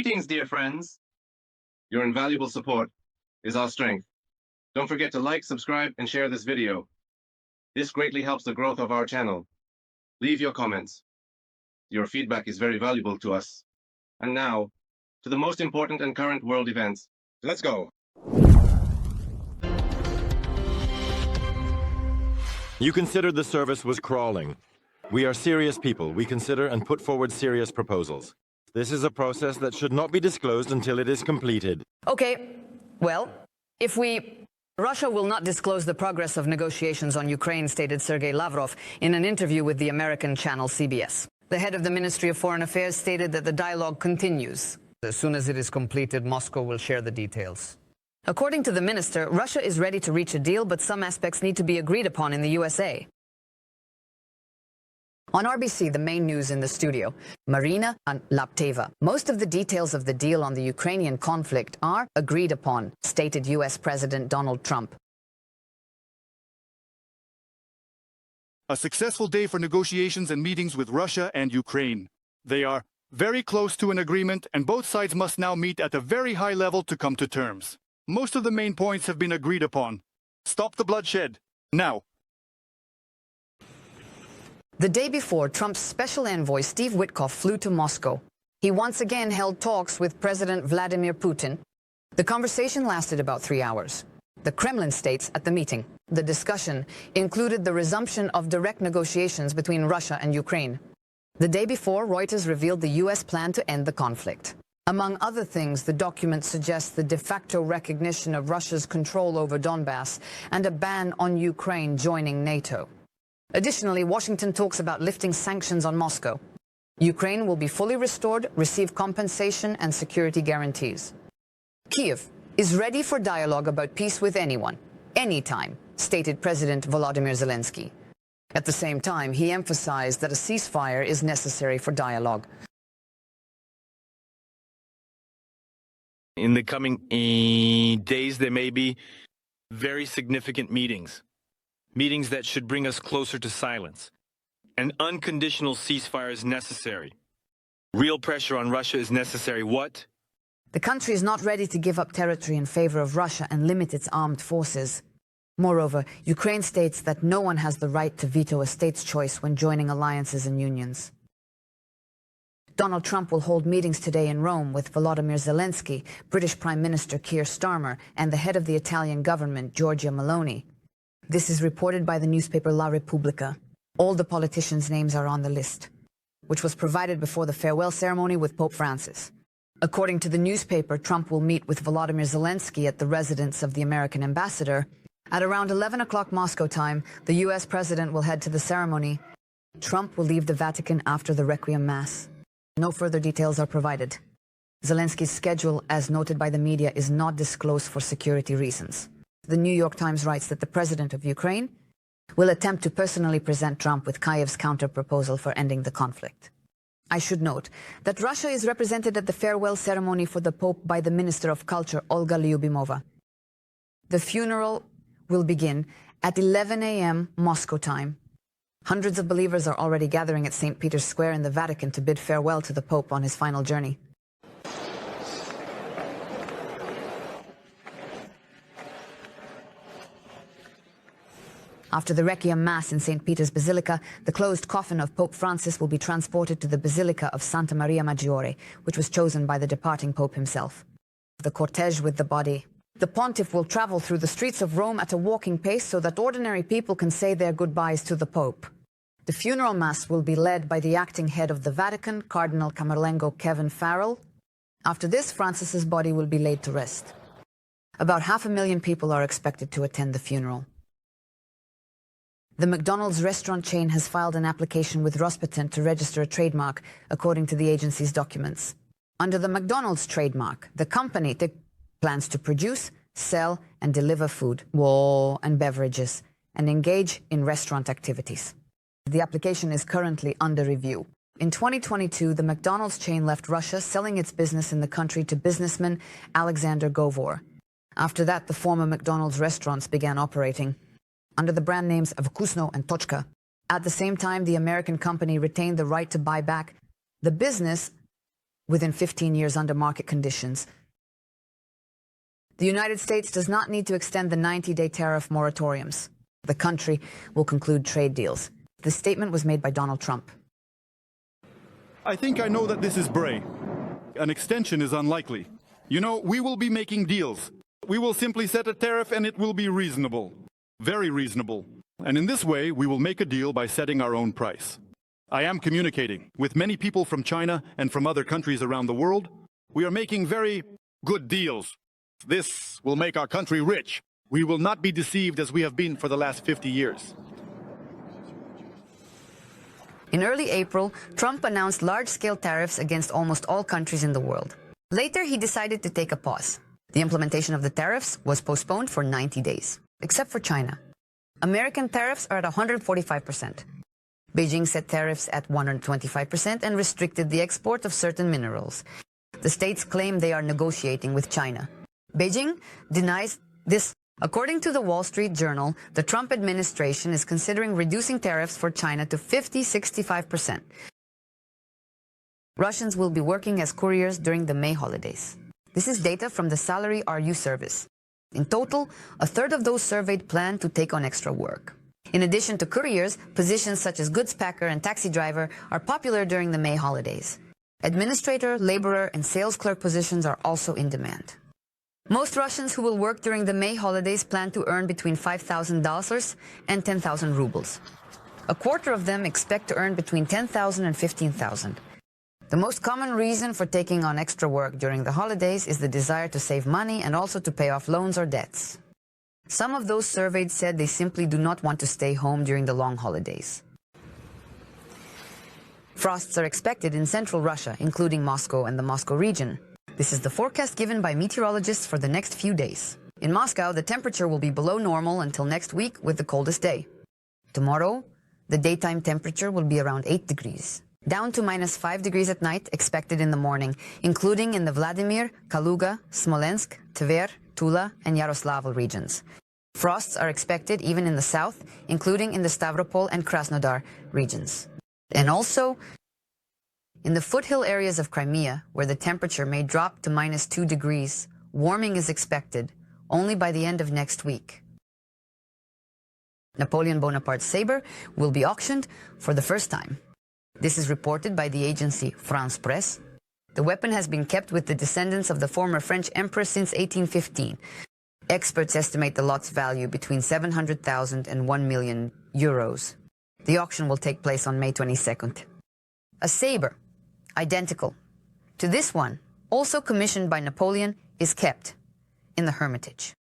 Greetings, dear friends. Your invaluable support is our strength. Don't forget to like, subscribe, and share this video. This greatly helps the growth of our channel. Leave your comments. Your feedback is very valuable to us. And now, to the most important and current world events. Let's go. You considered the service was crawling. We are serious people. We consider and put forward serious proposals. This is a process that should not be disclosed until it is completed. Okay, well, Russia will not disclose the progress of negotiations on Ukraine, stated Sergei Lavrov in an interview with the American channel CBS. The head of the Ministry of Foreign Affairs stated that the dialogue continues. As soon as it is completed, Moscow will share the details. According to the minister, Russia is ready to reach a deal, but some aspects need to be agreed upon in the USA. On RBC, the main news in the studio, Marina and Lapteva. Most of the details of the deal on the Ukrainian conflict are agreed upon, stated U.S. President Donald Trump. A successful day for negotiations and meetings with Russia and Ukraine. They are very close to an agreement, and both sides must now meet at a very high level to come to terms. Most of the main points have been agreed upon. Stop the bloodshed. Now. The day before, Trump's special envoy Steve Witkoff flew to Moscow. He once again held talks with President Vladimir Putin. The conversation lasted about 3 hours. The Kremlin states at the meeting, the discussion included the resumption of direct negotiations between Russia and Ukraine. The day before, Reuters revealed the U.S. plan to end the conflict. Among other things, the document suggests the de facto recognition of Russia's control over Donbass and a ban on Ukraine joining NATO. Additionally, Washington talks about lifting sanctions on Moscow. Ukraine will be fully restored, receive compensation and security guarantees. Kyiv is ready for dialogue about peace with anyone, anytime, stated President Volodymyr Zelensky. At the same time, he emphasized that a ceasefire is necessary for dialogue. In the coming days, there may be very significant meetings that should bring us closer to silence. An unconditional ceasefire is necessary. Real pressure on Russia is necessary. What? The country is not ready to give up territory in favor of Russia and limit its armed forces. Moreover, Ukraine states that no one has the right to veto a state's choice when joining alliances and unions. Donald Trump will hold meetings today in Rome with Volodymyr Zelensky, British Prime Minister Keir Starmer, and the head of the Italian government, Giorgia Meloni. This is reported by the newspaper La Repubblica. All the politicians' names are on the list, which was provided before the farewell ceremony with Pope Francis. According to the newspaper, Trump will meet with Volodymyr Zelensky at the residence of the American ambassador. At around 11 o'clock Moscow time, the U.S. president will head to the ceremony. Trump will leave the Vatican after the Requiem Mass. No further details are provided. Zelensky's schedule, as noted by the media, is not disclosed for security reasons. The New York Times writes that the president of Ukraine will attempt to personally present Trump with Kyiv's counter-proposal for ending the conflict. I should note that Russia is represented at the farewell ceremony for the Pope by the Minister of Culture, Olga Lyubimova. The funeral will begin at 11 a.m. Moscow time. Hundreds of believers are already gathering at St. Peter's Square in the Vatican to bid farewell to the Pope on his final journey. After the Requiem Mass in St. Peter's Basilica, the closed coffin of Pope Francis will be transported to the Basilica of Santa Maria Maggiore, which was chosen by the departing Pope himself. The cortege with the body. The pontiff will travel through the streets of Rome at a walking pace so that ordinary people can say their goodbyes to the Pope. The funeral mass will be led by the acting head of the Vatican, Cardinal Camerlengo Kevin Farrell. After this, Francis's body will be laid to rest. About 500,000 people are expected to attend the funeral. The McDonald's restaurant chain has filed an application with Rospatent to register a trademark, according to the agency's documents. Under the McDonald's trademark, the company plans to produce, sell, and deliver food, and beverages, and engage in restaurant activities. The application is currently under review. In 2022, the McDonald's chain left Russia, selling its business in the country to businessman Alexander Govor. After that, the former McDonald's restaurants began operating under the brand names of Vkusno and Tochka. At the same time, the American company retained the right to buy back the business within 15 years under market conditions. The United States does not need to extend the 90-day tariff moratoriums. The country will conclude trade deals. The statement was made by Donald Trump. I think I know that this is Bray. An extension is unlikely. You know, we will be making deals. We will simply set a tariff and it will be reasonable. Very reasonable. And in this way, we will make a deal by setting our own price. I am communicating with many people from China and from other countries around the world. We are making very good deals. This will make our country rich. We will not be deceived as we have been for the last 50 years. In early April, Trump announced large-scale tariffs against almost all countries in the world. Later, he decided to take a pause. The implementation of the tariffs was postponed for 90 days, except for China. American tariffs are at 145%. Beijing set tariffs at 125% and restricted the export of certain minerals. The states claim they are negotiating with China. Beijing denies this. According to the Wall Street Journal, the Trump administration is considering reducing tariffs for China to 65%. Russians will be working as couriers during the May holidays. This is data from the Salary RU service. In total, a third of those surveyed plan to take on extra work. In addition to couriers, positions such as goods packer and taxi driver are popular during the May holidays. Administrator, laborer, and sales clerk positions are also in demand. Most Russians who will work during the May holidays plan to earn between $5,000 and 10,000 rubles. A quarter of them expect to earn between 10,000 and 15,000. The most common reason for taking on extra work during the holidays is the desire to save money and also to pay off loans or debts. Some of those surveyed said they simply do not want to stay home during the long holidays. Frosts are expected in central Russia, including Moscow and the Moscow region. This is the forecast given by meteorologists for the next few days. In Moscow, the temperature will be below normal until next week with the coldest day. Tomorrow, the daytime temperature will be around 8 degrees. Down to -5 degrees at night expected in the morning, including in the Vladimir, Kaluga, Smolensk, Tver, Tula, and Yaroslavl regions. Frosts are expected even in the south, including in the Stavropol and Krasnodar regions. And also, in the foothill areas of Crimea, where the temperature may drop to -2 degrees, warming is expected only by the end of next week. Napoleon Bonaparte's saber will be auctioned for the first time. This is reported by the agency France Presse. The weapon has been kept with the descendants of the former French emperor since 1815. Experts estimate the lot's value between 700,000 and 1 million euros. The auction will take place on May 22nd. A saber, identical to this one, also commissioned by Napoleon, is kept in the Hermitage.